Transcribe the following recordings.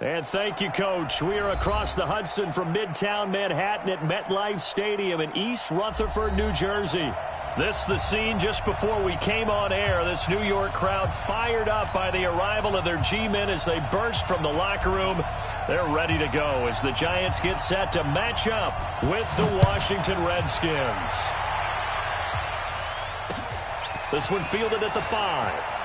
And thank you, Coach. We are across the Hudson from Midtown Manhattan at MetLife Stadium in East Rutherford, New Jersey. This the scene just before we came on air. This New York crowd fired up by the arrival of their G-men as they burst from the locker room. They're ready to go as the Giants get set to match up with the Washington Redskins. This one fielded at the 5.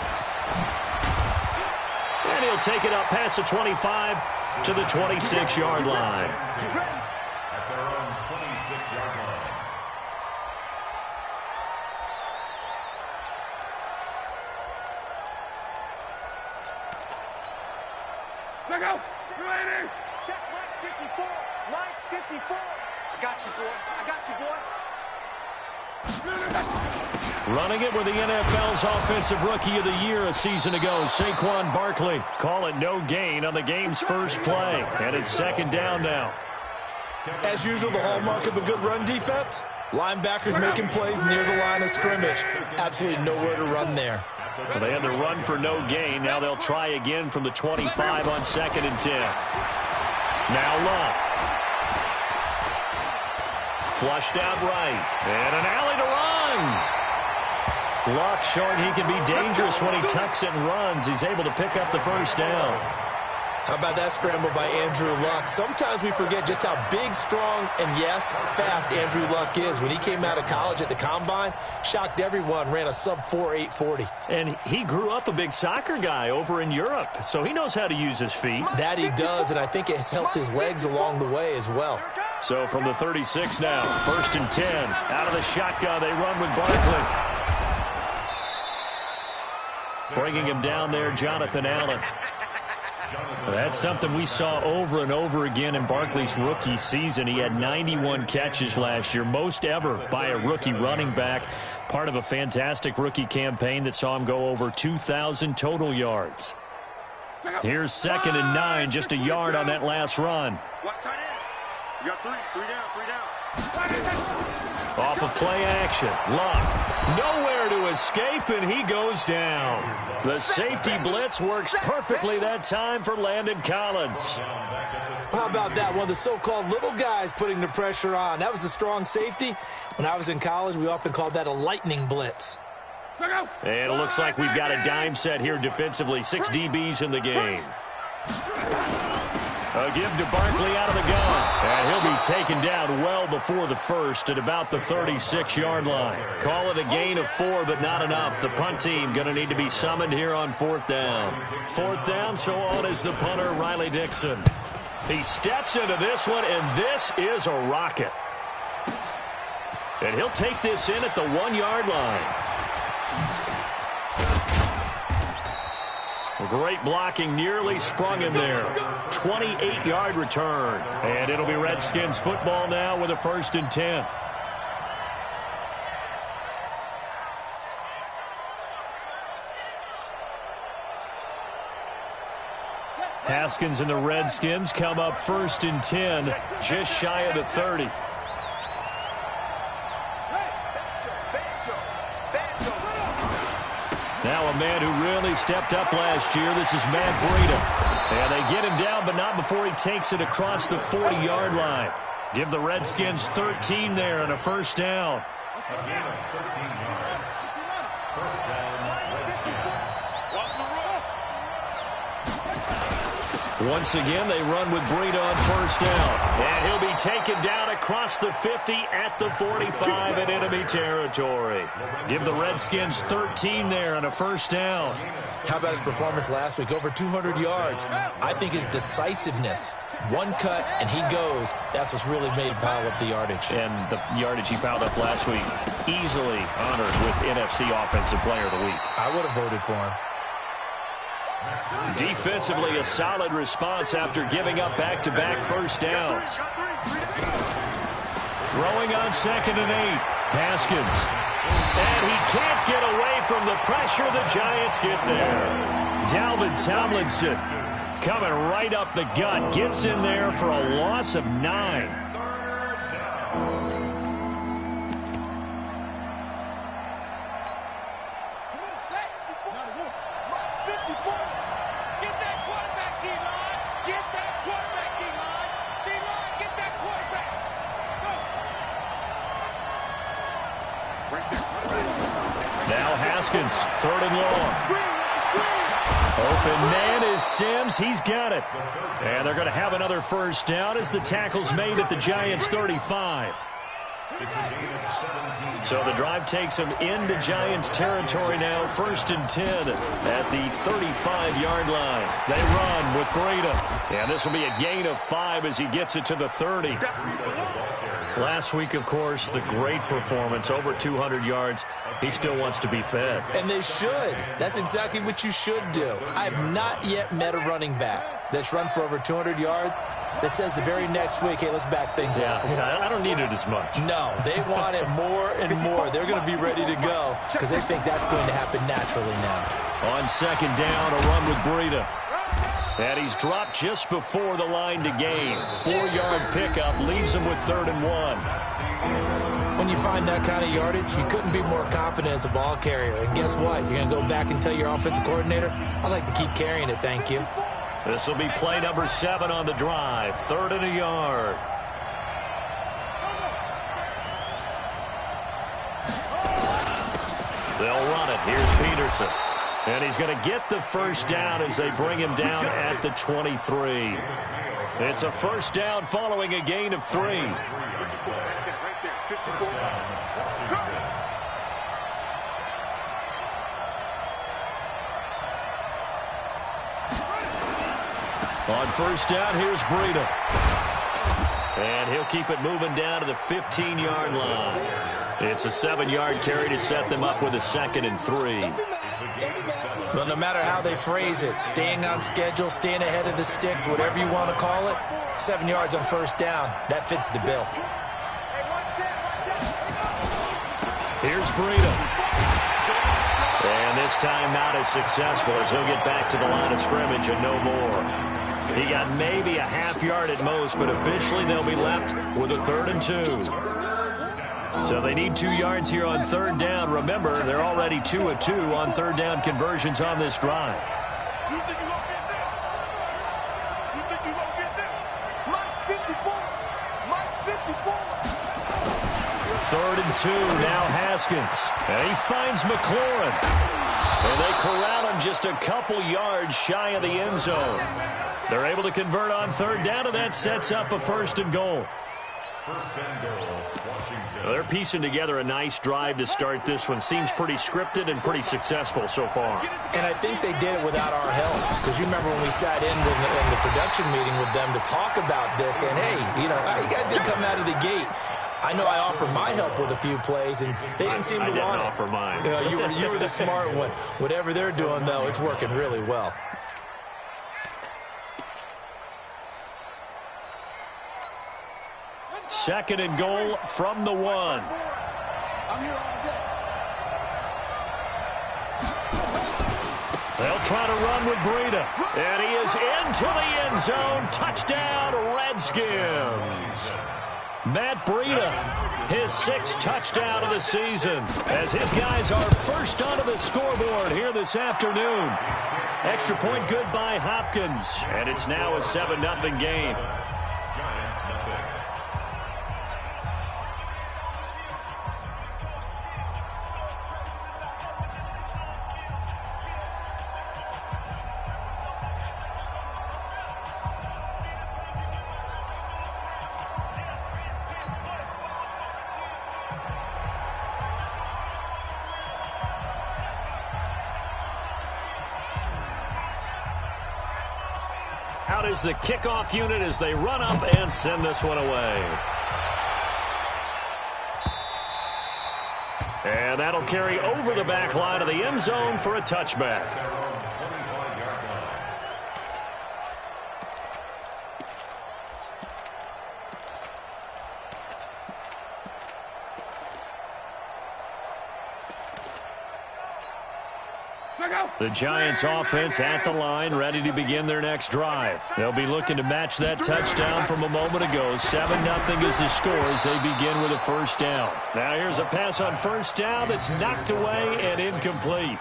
And he'll take it up past the 25 to the 26-yard line. At their own 26-yard line. Check out! Ready! Check line 54! Line 54! I got you, boy. I got you, boy. Running it with the NFL's Offensive Rookie of the Year a season ago, Saquon Barkley. Call it no gain on the game's first play. And it's second down now. As usual, the hallmark of a good run defense, linebackers making plays near the line of scrimmage. Absolutely nowhere to run there. Well, they had the run for no gain. Now they'll try again from the 25 on 2nd and 10. Now Luck. Flushed out right. And an alley to run. Luck showing he can be dangerous when he tucks it and runs. He's able to pick up the first down. How about that scramble by Andrew Luck? Sometimes we forget just how big, strong, and yes, fast Andrew Luck is. When he came out of college at the Combine, shocked everyone, ran a sub-4 840. And he grew up a big soccer guy over in Europe, so he knows how to use his feet. That he does, and I think it has helped his legs along the way as well. So from the 36 now, 1st and 10. Out of the shotgun, they run with Barkley. Bringing him down there, Jonathan Allen. That's something we saw over and over again in Barkley's rookie season. He had 91 catches last year, most ever by a rookie running back. Part of a fantastic rookie campaign that saw him go over 2,000 total yards. Here's 2nd and 9, just a yard on that last run. Watch tight end. You got three down. Off of play action, Luck. Nowhere to escape, and he goes down. The safety blitz works perfectly that time for Landon Collins. How about that? One of the so-called little guys putting the pressure on. That was the strong safety. When I was in college, we often called that a lightning blitz. And it looks like we've got a dime set here defensively. 6 DBs in the game. A give to Barkley out of the gun. And he'll be taken down well before the first at about the 36-yard line. Call it a gain of 4, but not enough. The punt team going to need to be summoned here on 4th down. 4th down, so on is the punter, Riley Dixon. He steps into this one, and this is a rocket. And he'll take this in at the 1-yard line. Great blocking, nearly sprung him there. 28-yard return. And it'll be Redskins football now with a 1st and 10. Haskins and the Redskins come up 1st and 10, just shy of the 30. Now a man who really stepped up last year. This is Matt Breida. And they get him down, but not before he takes it across the 40-yard line. Give the Redskins 13 there and a 1st down. Once again, they run with Breida on 1st down. And he'll be taken down across the 50 at the 45 in enemy territory. Give the Redskins 13 there and a 1st down. How about his performance last week? Over 200 yards. I think his decisiveness. One cut, and he goes. That's what's really made him pile up the yardage. And the yardage he piled up last week, easily honored with NFC Offensive Player of the Week. I would have voted for him. Defensively, a solid response after giving up back-to-back 1st downs. Throwing on 2nd and 8. Haskins. And he can't get away from the pressure. The Giants get there. Dalvin Tomlinson coming right up the gut. Gets in there for a loss of 9. Get that quarterback, D-line! Get Haskins, 3rd and long. Open man is Sims. He's got it. And they're going to have another first down as the tackle's made at the Giants' 35. So the drive takes them into Giants territory now. 1st and 10 at the 35-yard line. They run with Breida. And this will be a gain of 5 as he gets it to the 30. Last week, of course, the great performance, over 200 yards. He still wants to be fed. And they should. That's exactly what you should do. I have not yet met a running back that's run for over 200 yards that says the very next week, hey, let's back things up. Yeah, I don't need it as much. No, they want it more and more. They're going to be ready to go because they think that's going to happen naturally now. On 2nd down, a run with Breida. And he's dropped just before the line to gain. 4-yard pickup leaves him with 3rd and 1. When you find that kind of yardage, you couldn't be more confident as a ball carrier. And guess what? You're going to go back and tell your offensive coordinator, I'd like to keep carrying it, thank you. This will be play number 7 on the drive. 3rd and a yard. They'll run it. Here's Peterson. And he's going to get the first down as they bring him down at the 23. It's a first down following a gain of 3. On first down, here's Breida. And he'll keep it moving down to the 15-yard line. It's a 7-yard carry to set them up with a 2nd and 3. Well, no matter how they phrase it, staying on schedule, staying ahead of the sticks, whatever you want to call it, 7 yards on first down, that fits the bill. Here's Breida. And this time not as successful as he'll get back to the line of scrimmage and no more. He got maybe a half yard at most, but officially they'll be left with a 3rd and 2. So they need 2 yards here on 3rd down. Remember, they're already 2 of 2 on 3rd down conversions on this drive. You think you gonna get this? You think you gonna get this? Mike's 54. Mike's 54. 3rd and 2, now Haskins. And he finds McLaurin. And they corral him just a couple yards shy of the end zone. They're able to convert on 3rd down, and that sets up a 1st and goal. 1st and goal, Washington. Well, they're piecing together a nice drive to start this one. Seems pretty scripted and pretty successful so far. And I think they did it without our help. Because you remember when we sat in the production meeting with them to talk about this, and hey, you know, you guys didn't come out of the gate. I know I offered my help with a few plays, and they didn't seem to want it. I didn't offer mine. You were the smart one. Whatever they're doing, though, it's working really well. Second and goal from the 1. I'm here all day. They'll try to run with Breida. And he is into the end zone. Touchdown, Redskins. Matt Breida, his 6th touchdown of the season, as his guys are first onto the scoreboard here this afternoon. Extra point good by Hopkins, and it's now a 7-0 game. Giants, nothing. Out is the kickoff unit as they run up and send this one away. And that'll carry over the back line of the end zone for a touchback. The Giants offense at the line, ready to begin their next drive. They'll be looking to match that touchdown from a moment ago. 7-0 is the score as they begin with a first down. Now here's a pass on first down that's knocked away and incomplete.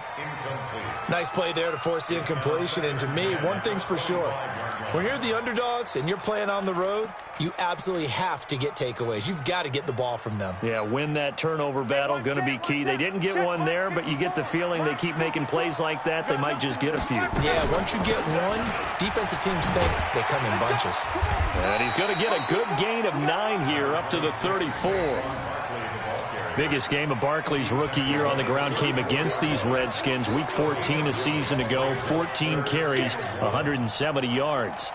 Nice play there to force the incompletion. And to me, one thing's for sure. When you're the underdogs and you're playing on the road, you absolutely have to get takeaways. You've got to get the ball from them. Yeah, win that turnover battle, going to be key. They didn't get one there, but you get the feeling they keep making plays like that, they might just get a few. Yeah, once you get one, defensive teams think they come in bunches. And he's going to get a good gain of 9 here, up to the 34. Biggest game of Barkley's rookie year on the ground came against these Redskins. Week 14 a season ago, 14 carries, 170 yards.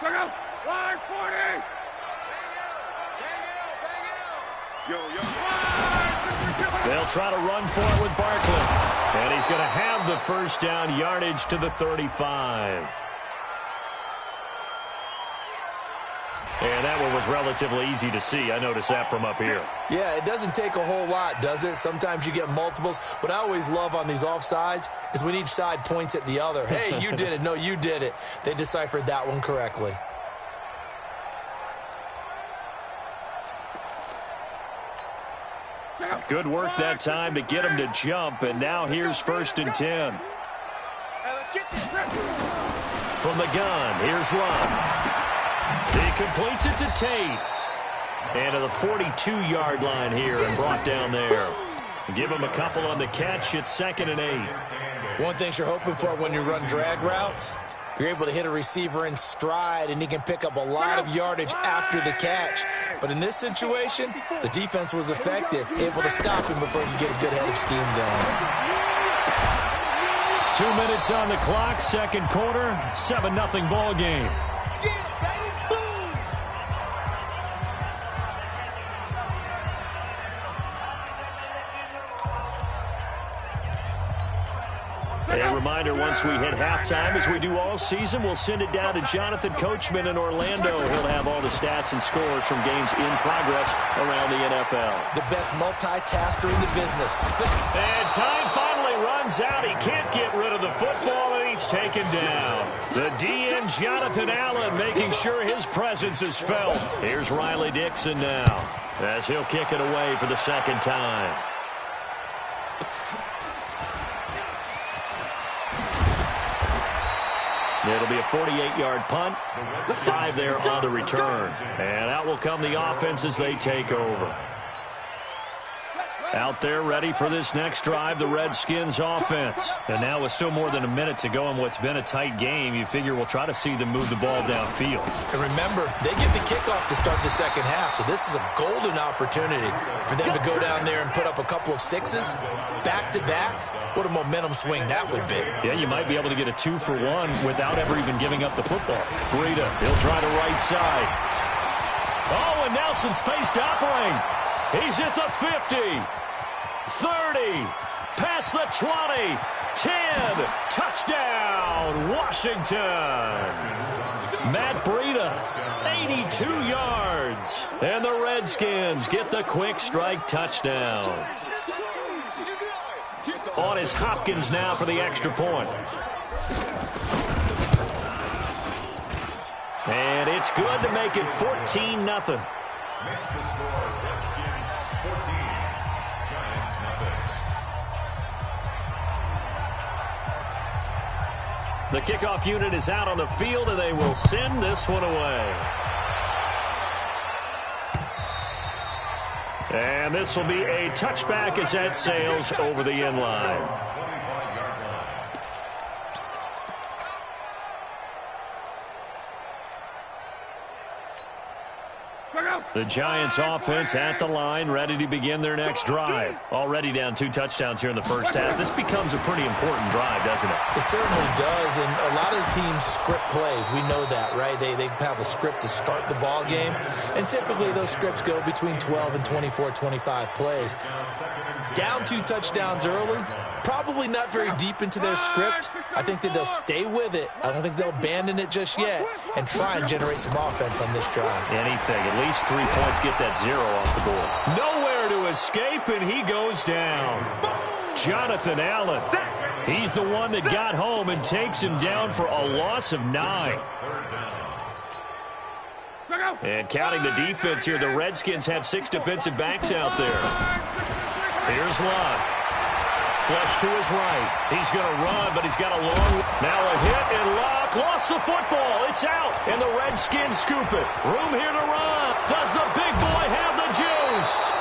Line 40! They'll try to run for it with Barkley. And he's going to have the first down, yardage to the 35. And that one was relatively easy to see. I noticed that from up here. Yeah, it doesn't take a whole lot, does it? Sometimes you get multiples. What I always love on these offsides is when each side points at the other. Hey, you did it. No, you did it. They deciphered that one correctly. Good work that time to get him to jump, and now here's 1st and 10. From the gun, here's Love. He completes it to Tate. And to the 42-yard line here and brought down there. Give him a couple on the catch. It's 2nd and 8. One thing you're hoping for when you run drag routes, you're able to hit a receiver in stride, and he can pick up a lot of yardage after the catch. But in this situation, the defense was effective, able to stop him before you get a good head of steam going. 2 minutes on the clock, second quarter, 7-0 ball game. A reminder, once we hit halftime, as we do all season, we'll send it down to Jonathan Coachman in Orlando. He'll have all the stats and scores from games in progress around the NFL. The best multitasker in the business. And time finally runs out. He can't get rid of the football, and he's taken down. The DN, Jonathan Allen, making sure his presence is felt. Here's Riley Dixon now, as he'll kick it away for the second time. It'll be a 48-yard punt, 5 there on the return. And out will come the offense as they take over. Out there ready for this next drive, the Redskins offense. And now with still more than a minute to go in what's been a tight game, you figure we'll try to see them move the ball downfield. And remember, they get the kickoff to start the second half, so this is a golden opportunity for them to go down there and put up a couple of sixes back-to-back. What a momentum swing that would be. Yeah, you might be able to get a 2-for-1 without ever even giving up the football. Breida, he'll try to right side. Oh, and Nelson space to operate. He's at the 50, 30, past the 20, 10, touchdown, Washington. Matt Breida, 82 yards. And the Redskins get the quick strike touchdown. On is Hopkins now for the extra point. And it's good to make it 14-0. Makes the score Redskins 14, Giants nothing. The kickoff unit is out on the field, and they will send this one away. And this will be a touchback as that sails over the end line. The Giants offense at the line, ready to begin their next drive. Already down 2 touchdowns here in the first half. This becomes a pretty important drive, doesn't it? It certainly does, and a lot of the teams script plays. We know that, right? They have a script to start the ball game, and typically those scripts go between 12 and 24, 25 plays. Down 2 touchdowns early, probably not very deep into their script. I think that they'll stay with it. I don't think they'll abandon it just yet and try and generate some offense on this drive. Anything. At least 3 points, get that 0 off the board. Nowhere to escape, and he goes down. Jonathan Allen. He's the one that got home and takes him down for a loss of 9. And counting the defense here, the Redskins have 6 defensive backs out there. Here's Love. Flush to his right. He's going to run, but he's got a long... Now a hit and Luck. Lost the football. It's out, and the Redskins scoop it. Room here to run. Does the big boy have the juice?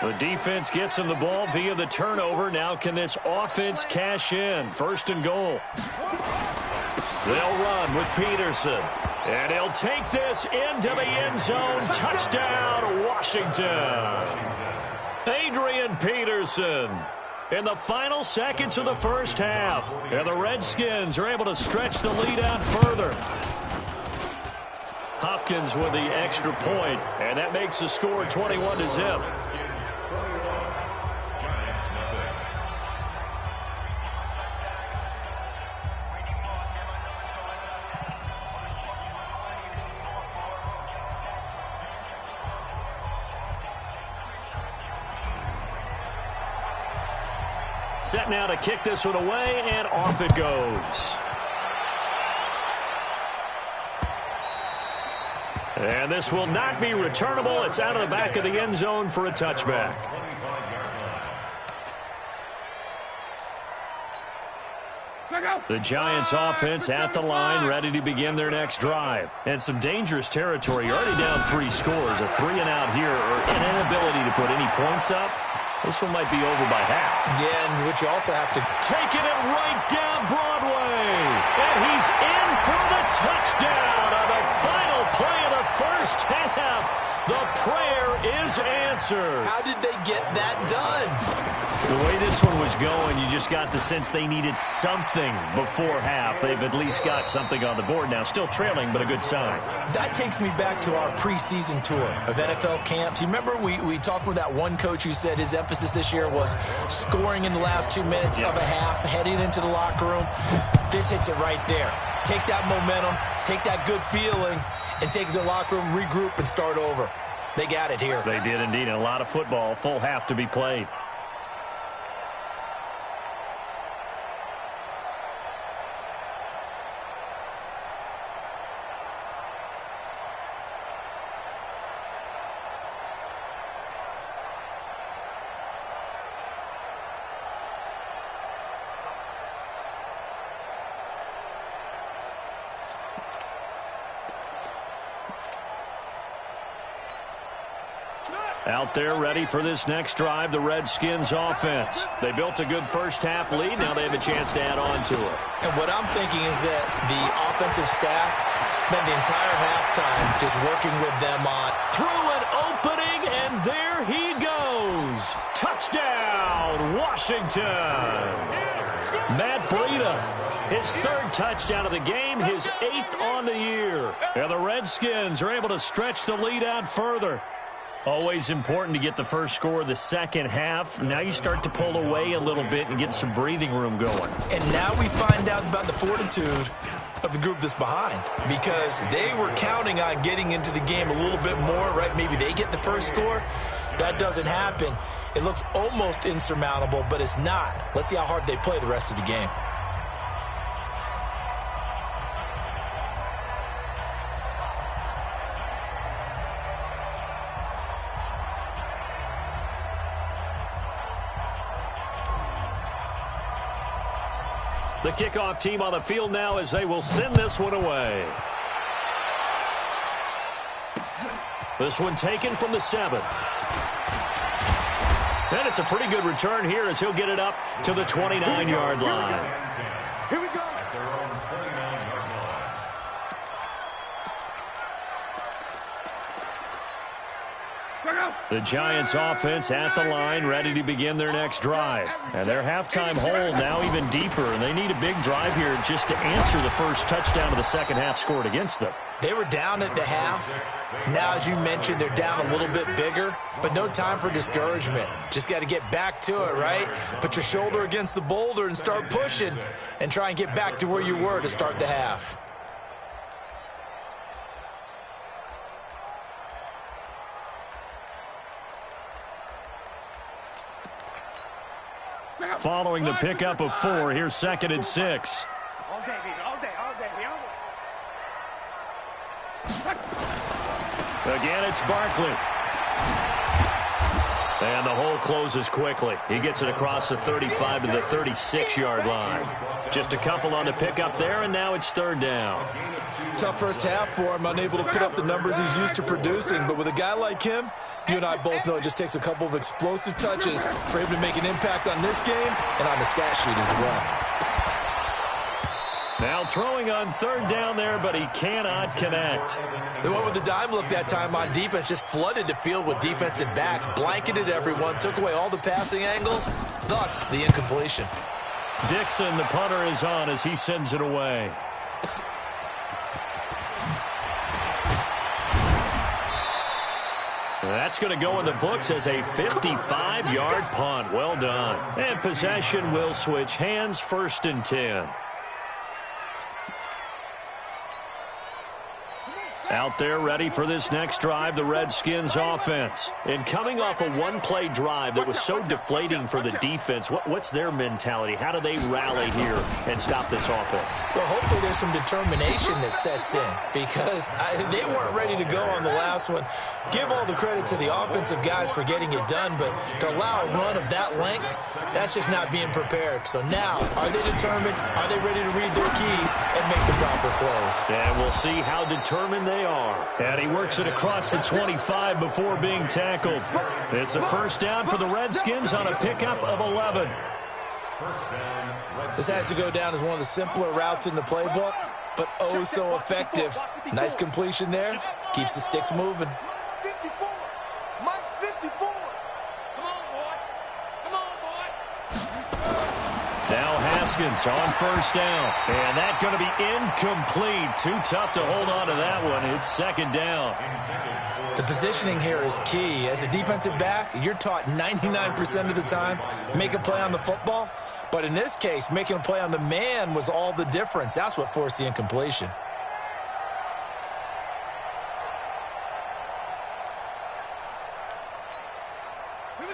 The defense gets him the ball via the turnover. Now can this offense cash in? First and goal. They'll run with Peterson. And he'll take this into the end zone. Touchdown, Washington. Adrian Peterson in the final seconds of the first half. And the Redskins are able to stretch the lead out further. Hopkins with the extra point, and that makes the score 21-0. Set now to kick this one away, and off it goes. And this will not be returnable. It's out of the back of the end zone for a touchback. The Giants offense at the line, ready to begin their next drive. And some dangerous territory. You're already down 3 scores. A 3-and-out here, or an inability to put any points up. This one might be over by half. Yeah, and what you also have to... Taking it right down Broadway. And he's in for the touchdown on the final play of the first half. The prayer is answered. How did they get that done? The way this one was going, you just got the sense they needed something before half. They've at least got something on the board now. Still trailing, but a good sign. That takes me back to our preseason tour of NFL camps. You remember we talked with that one coach who said his emphasis this year was scoring in the last 2 minutes of a half, heading into the locker room. This hits it right there. Take that momentum, take that good feeling, and take it to the locker room, regroup, and start over. They got it here. They did indeed. And a lot of football, full half to be played. Out there ready for this next drive, the Redskins offense. They built a good first-half lead. Now they have a chance to add on to it. And what I'm thinking is that the offensive staff spent the entire halftime just working with them on. Through an opening, and there he goes. Touchdown, Washington. Matt Breida, his 3rd touchdown of the game, his 8th on the year. And the Redskins are able to stretch the lead out further. Always important to get the first score of the second half. Now you start to pull away a little bit and get some breathing room going. And now we find out about the fortitude of the group that's behind, because they were counting on getting into the game a little bit more, right? Maybe they get the first score. That doesn't happen. It looks almost insurmountable, but it's not. Let's see how hard they play the rest of the game. The kickoff team on the field now as they will send this one away. This one taken from the 7. And it's a pretty good return here as he'll get it up to the 29-yard line. Here we go. The Giants offense at the line, ready to begin their next drive. And their halftime hold now even deeper, and they need a big drive here just to answer the first touchdown of the second half scored against them. They were down at the half. Now, as you mentioned, they're down a little bit bigger, but no time for discouragement. Just got to get back to it, right? Put your shoulder against the boulder and start pushing and try and get back to where you were to start the half. Following the pickup of 4, here's 2nd and 6. All day, baby. All day, all day, all day. Again, it's Barkley. And the hole closes quickly. He gets it across the 35 to the 36-yard line. Just a couple on the pickup there, and now it's third down. Tough first half for him, unable to put up the numbers he's used to producing. But with a guy like him, you and I both know it just takes a couple of explosive touches for him to make an impact on this game and on the stat sheet as well. Now throwing on third down there, but he cannot connect. They went with the dime look that time on defense, just flooded the field with defensive backs, blanketed everyone, took away all the passing angles, thus the incompletion. Dixon, the punter, is on as he sends it away. That's going to go in the books as a 55-yard punt. Well done. And possession will switch hands, 1st and 10. Out there ready for this next drive, the Redskins offense. And coming off a one-play drive that was so deflating for the defense, what's their mentality? How do they rally here and stop this offense? Well, hopefully there's some determination that sets in because they weren't ready to go on the last one. Give all the credit to the offensive guys for getting it done, but to allow a run of that length, that's just not being prepared. So now, are they determined? Are they ready to read their keys and make the proper plays? And we'll see how determined they are. And he works it across the 25 before being tackled. It's a first down for the Redskins on a pickup of 11. This has to go down as one of the simpler routes in the playbook, but oh so effective. Nice completion there. Keeps the sticks moving. 54. Mike 54. Come on, boy. Come on, boy. Now Haskins on first down. And that's going to be incomplete. Too tough to hold on to that one. It's second down. The positioning here is key. As a defensive back, you're taught 99% of the time, make a play on the football. But in this case, making a play on the man was all the difference. That's what forced the incompletion.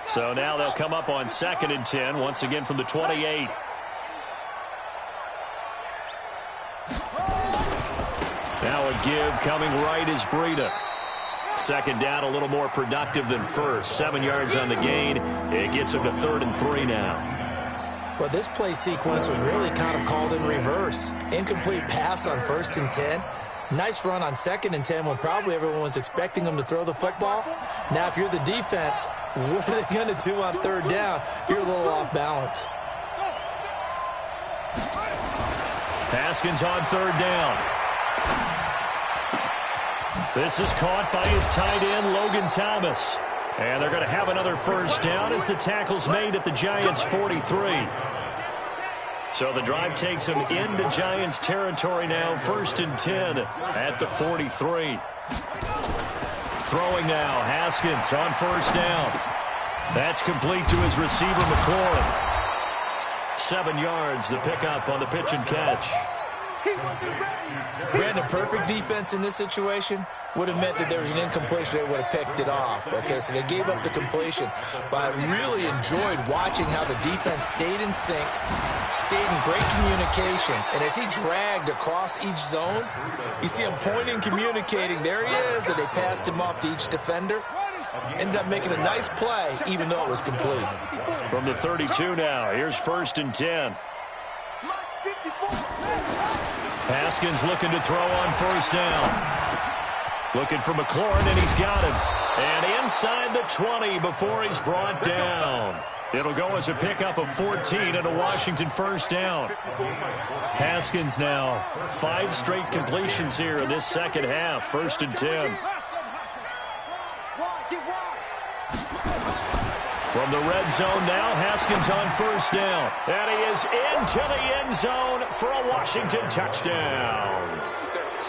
So now they'll come up on 2nd and 10, once again from the 28. Now a give coming right is Breida. Second down, a little more productive than first. 7 yards on the gain. It gets him to 3rd and 3 now. Well, this play sequence was really kind of called in reverse. Incomplete pass on 1st and 10. Nice run on 2nd and 10 when probably everyone was expecting him to throw the football. Now, if you're the defense, what are they going to do on 3rd down? You're a little off balance. Haskins on 3rd down. This is caught by his tight end, Logan Thomas. And they're going to have another first down as the tackle's made at the Giants' 43. So the drive takes him into Giants territory now, 1st and 10 at the 43. Throwing now, Haskins on first down. That's complete to his receiver, McLaurin. 7 yards, the pickup on the pitch and catch. Brandon, perfect defense in this situation would have meant that there was an incompletion. They would have picked it off. Okay, so they gave up the completion. But I really enjoyed watching how the defense stayed in sync, stayed in great communication. And as he dragged across each zone, you see him pointing, communicating. There he is, and they passed him off to each defender. Ended up making a nice play, even though it was complete. From the 32 now, here's 1st and 10. Haskins looking to throw on first down. Looking for McLaurin, and he's got him. And inside the 20 before he's brought down. It'll go as a pickup of 14 and a Washington first down. Haskins now, 5 straight completions here in this second half. 1st and 10. From the red zone now, Haskins on first down. And he is into the end zone for a Washington touchdown.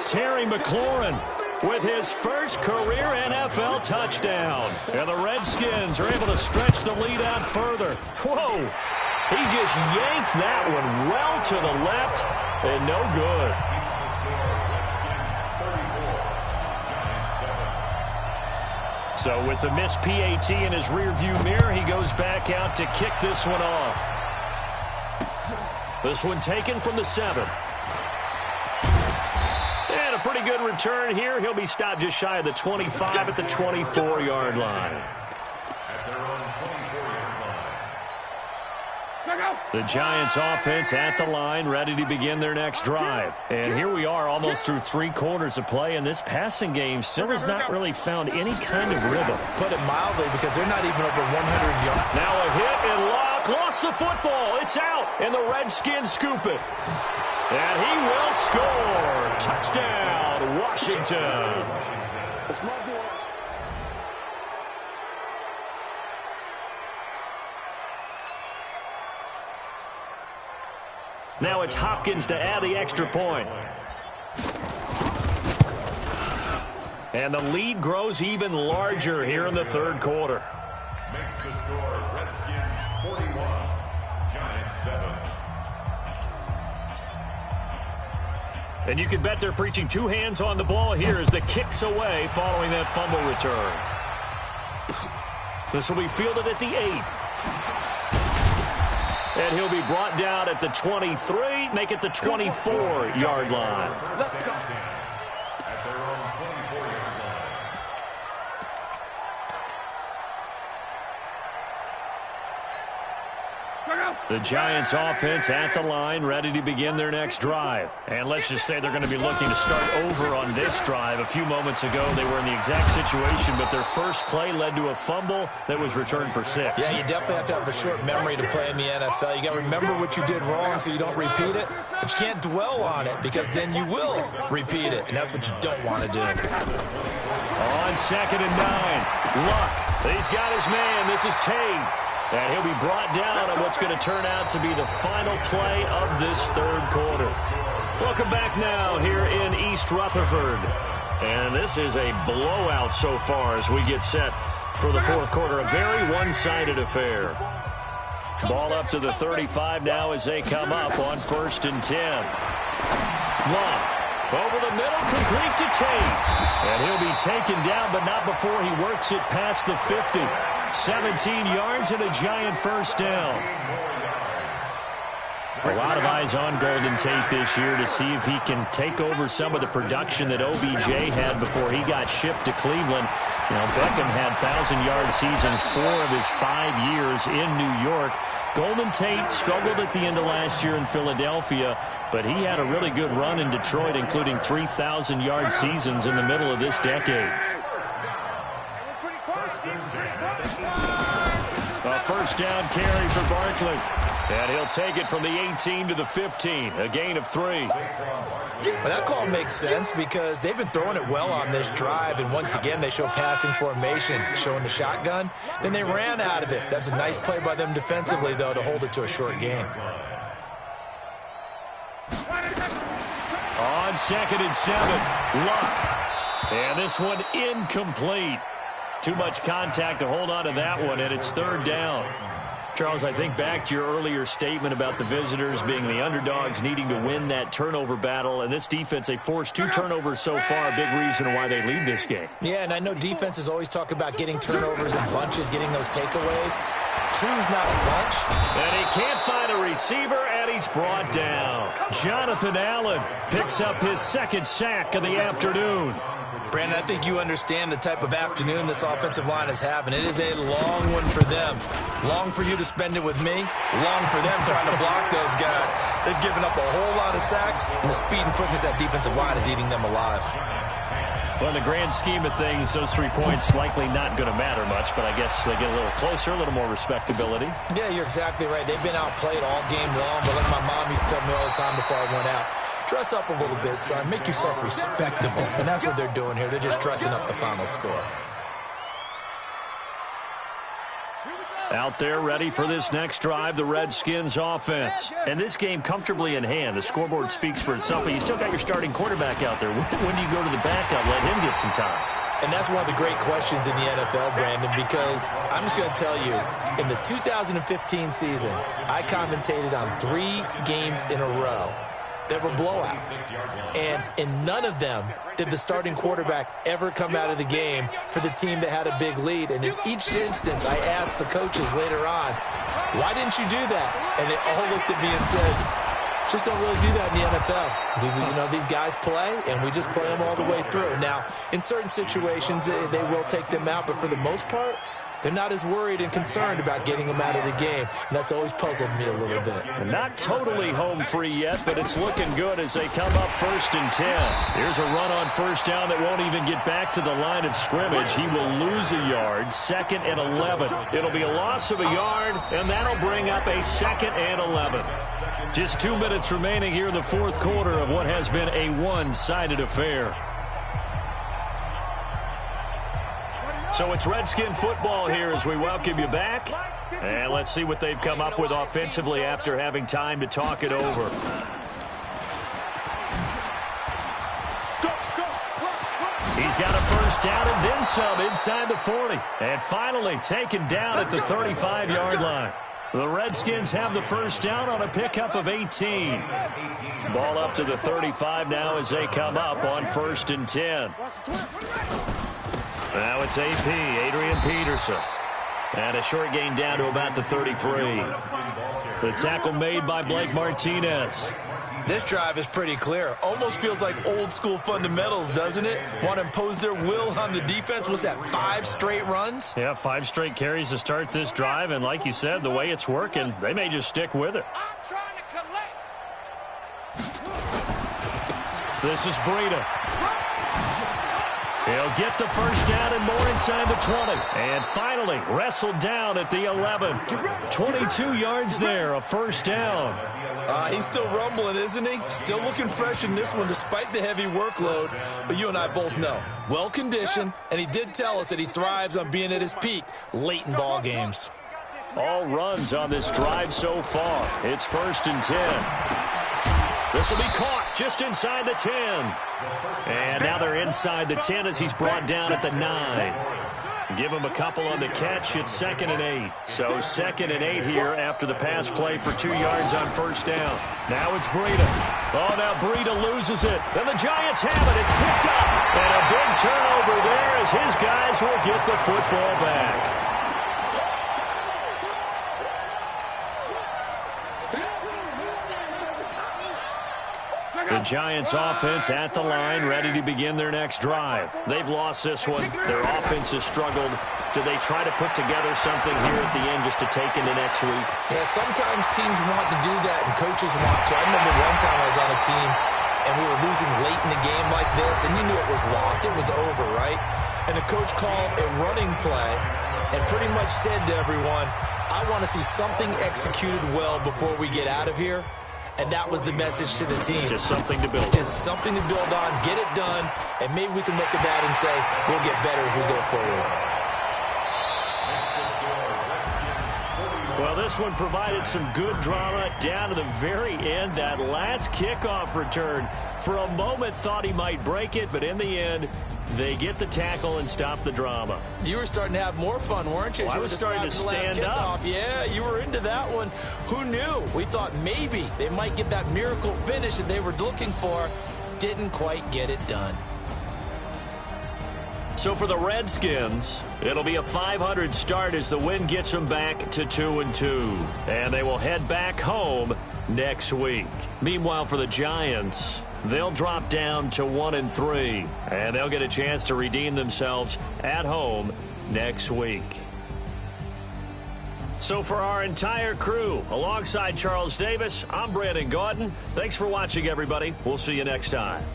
Terry McLaurin with his first career NFL touchdown. And the Redskins are able to stretch the lead out further. Whoa! He just yanked that one well to the left and no good. So with the missed PAT in his rearview mirror, he goes back out to kick this one off. This one taken from the 7. And a a pretty good return here. He'll be stopped just shy of the 25 at the 24-yard line. At their own 24-yard line. The Giants offense at the line, ready to begin their next drive. And here we are almost through 3 quarters of play, and this passing game still has not really found any kind of rhythm. Put it mildly, because they're not even over 100 yards. Now a hit and Luck lost the football. It's out, and the Redskins scoop it. And he will score. Touchdown, Washington. It's my boy. Now it's Hopkins to add the extra point. And the lead grows even larger here in the third quarter. Makes the score Redskins 41, Giants 7. And you can bet they're preaching 2 hands on the ball here as the kick's away following that fumble return. This will be fielded at the 8. And he'll be brought down at the 23, make it the 24-yard line. At their own 24-yard line. The Giants offense at the line, ready to begin their next drive. And let's just say they're going to be looking to start over on this drive. A few moments ago, they were in the exact situation, but their first play led to a fumble that was returned for 6. Yeah, you definitely have to have a short memory to play in the NFL. You got to remember what you did wrong so you don't repeat it, but you can't dwell on it because then you will repeat it, and that's what you don't want to do. On 2nd and 9, Luck. He's got his man. This is Tate. And he'll be brought down on what's going to turn out to be the final play of this third quarter. Welcome back now here in East Rutherford. And this is a blowout so far as we get set for the fourth quarter. A very one-sided affair. Ball up to the 35 now as they come up on 1st and 10. Luck over the middle, complete to Tate. And he'll be taken down, but not before he works it past the 50. 17 yards and a Giant first down. A lot of eyes on Golden Tate this year to see if he can take over some of the production that OBJ had before he got shipped to Cleveland. You know, Beckham had 1,000-yard seasons 4 of his 5 years in New York. Golden Tate struggled at the end of last year in Philadelphia, but he had a really good run in Detroit, including 3,000-yard seasons in the middle of this decade. A first down carry for Barkley. And he'll take it from the 18 to the 15, a gain of 3. Well, that call makes sense because they've been throwing it well on this drive, and once again they show passing formation, showing the shotgun. Then they ran out of it. That's a nice play by them defensively, though, to hold it to a short gain. On 2nd and 7, Luck. And this one incomplete. Too much contact to hold on to that one, and it's 3rd down. Charles, I think back to your earlier statement about the visitors being the underdogs needing to win that turnover battle. And this defense, they forced 2 turnovers so far, a big reason why they lead this game. Yeah, and I know defenses always talk about getting turnovers in bunches, getting those takeaways. 2's not a bunch. And he can't find a receiver, and he's brought down. Jonathan Allen picks up his 2nd sack of the afternoon. Brandon, I think you understand the type of afternoon this offensive line is having. It is a long one for them. Long for you to spend it with me. Long for them trying to block those guys. They've given up a whole lot of sacks, and the speed and quickness of that defensive line is eating them alive. Well, in the grand scheme of things, those 3 points likely not going to matter much, but I guess they get a little closer, a little more respectability. Yeah, you're exactly right. They've been outplayed all game long, but like my mom used to tell me all the time before I went out, dress up a little bit, son. Make yourself respectable. And that's what they're doing here. They're just dressing up the final score. Out there ready for this next drive, the Redskins offense. And this game comfortably in hand. The scoreboard speaks for itself, but you still got your starting quarterback out there. When do you go to the backup, let him get some time? And that's one of the great questions in the NFL, Brandon, because I'm just going to tell you, in the 2015 season, I commentated on 3 games in a row that were blowouts. And in none of them did the starting quarterback ever come out of the game for the team that had a big lead. And in each instance, I asked the coaches later on, why didn't you do that? And they all looked at me and said, Just don't really do that in the NFL. You know, these guys play, and we just play them all the way through. Now, in certain situations, they will take them out, but for the most part, they're not as worried and concerned about getting them out of the game, and that's always puzzled me a little bit. Not totally home free yet, but it's looking good as they come up 1st and 10. Here's a run on 1st down that won't even get back to the line of scrimmage. He will lose a yard, 2nd and 11. It'll be a loss of a yard, and that'll bring up a 2nd and 11. Just 2 minutes remaining here in the 4th quarter of what has been a one-sided affair. So it's Redskin football here as we welcome you back. And let's see what they've come up with offensively after having time to talk it over. He's got a 1st down and then some inside the 40. And finally taken down at the 35-yard line. The Redskins have the 1st down on a pickup of 18. Ball up to the 35 now as they come up on 1st and 10. Now it's AP, Adrian Peterson. And a short gain down to about the 33. The tackle made by Blake Martinez. This drive is pretty clear. Almost feels like old school fundamentals, doesn't it? Want to impose their will on the defense. Was that 5 straight runs? Yeah, 5 straight carries to start this drive. And like you said, the way it's working, they may just stick with it. This is Breida. He'll get the 1st down and more inside the 20. And finally, wrestled down at the 11. 22 yards there, a 1st down. He's still rumbling, isn't he? Still looking fresh in this one despite the heavy workload. But you and I both know, well-conditioned, and he did tell us that he thrives on being at his peak late in ball games. All runs on this drive so far. It's 1st and 10. This will be caught just inside the 10. And now they're inside the 10 as he's brought down at the 9. Give him a couple on the catch. It's 2nd and 8. So 2nd and 8 here after the pass play for 2 yards on 1st down. Now it's Breida. Oh, now Breida loses it. And the Giants have it. It's picked up. And a big turnover there as his guys will get the football back. The Giants offense at the line, ready to begin their next drive. They've lost this one. Their offense has struggled. Do they try to put together something here at the end just to take into next week? Yeah, sometimes teams want to do that and coaches want to. I remember one time I was on a team and we were losing late in the game like this, and you knew it was lost. It was over, right? And the coach called a running play and pretty much said to everyone, I want to see something executed well before we get out of here. And that was the message to the team. Just something to build on. Just something to build on, get it done, and maybe we can look at that and say, we'll get better as we go forward. Well, this one provided some good drama down to the very end. That last kickoff return, for a moment thought he might break it, but in the end, they get the tackle and stop the drama. You were starting to have more fun, weren't you? Well, I was starting to stand up. Yeah, you were into that one. Who knew? We thought maybe they might get that miracle finish that they were looking for. Didn't quite get it done. So for the Redskins, it'll be a .500 start as the win gets them back to 2-2. And they will head back home next week. Meanwhile, for the Giants, they'll drop down to 1-3. And they'll get a chance to redeem themselves at home next week. So for our entire crew, alongside Charles Davis, I'm Brandon Gautin. Thanks for watching, everybody. We'll see you next time.